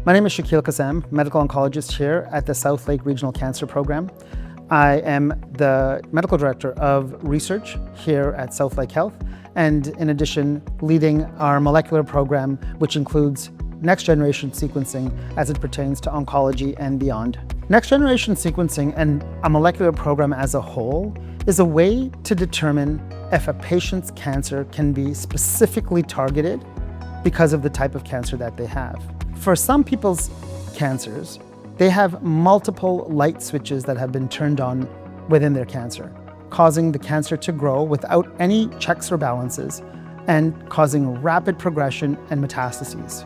My name is Shakil Kazam, medical oncologist here at the Southlake Regional Cancer Program. I am the medical director of research here at Southlake Health, and in addition, leading our molecular program, which includes next-generation sequencing as it pertains to oncology and beyond. Next-generation sequencing and a molecular program as a whole is a way to determine if a patient's cancer can be specifically targeted because of the type of cancer that they have. For some people's cancers, they have multiple light switches that have been turned on within their cancer, causing the cancer to grow without any checks or balances and causing rapid progression and metastases.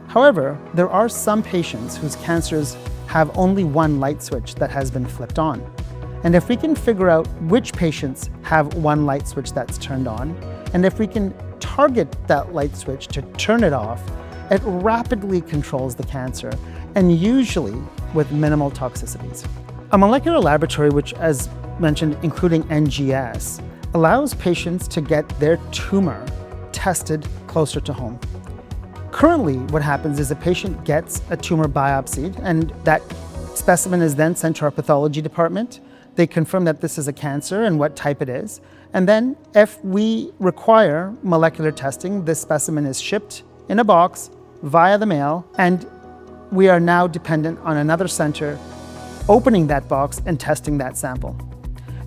However, there are some patients whose cancers have only one light switch that has been flipped on. And if we can figure out which patients have one light switch that's turned on, and if we can target that light switch to turn it off, it rapidly controls the cancer, and usually with minimal toxicities. A molecular laboratory, which, as mentioned, including NGS, allows patients to get their tumor tested closer to home. Currently, what happens is a patient gets a tumor biopsied, and that specimen is then sent to our pathology department. They confirm that this is a cancer and what type it is. And then if we require molecular testing, this specimen is shipped in a box via the mail, and we are now dependent on another center opening that box and testing that sample.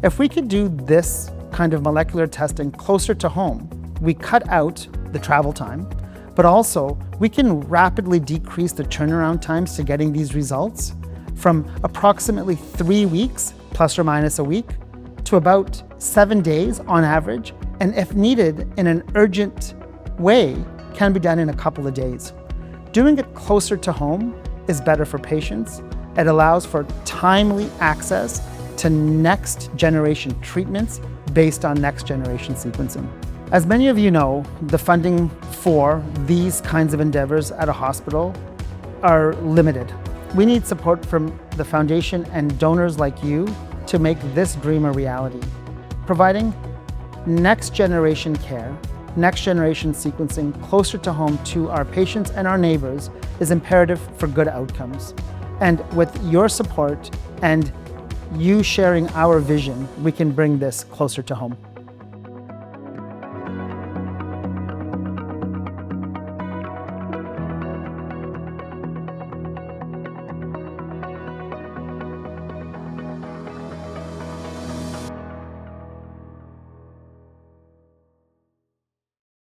If we could do this kind of molecular testing closer to home, we cut out the travel time, but also we can rapidly decrease the turnaround times to getting these results from approximately 3 weeks, plus or minus a week, to about 7 days on average, and if needed in an urgent way, can be done in a couple of days. Doing it closer to home is better for patients. It allows for timely access to next generation treatments based on next generation sequencing. As many of you know, the funding for these kinds of endeavors at a hospital are limited. We need support from the foundation and donors like you to make this dream a reality. Providing next generation care, next generation sequencing closer to home to our patients and our neighbors is imperative for good outcomes. And with your support and you sharing our vision, we can bring this closer to home.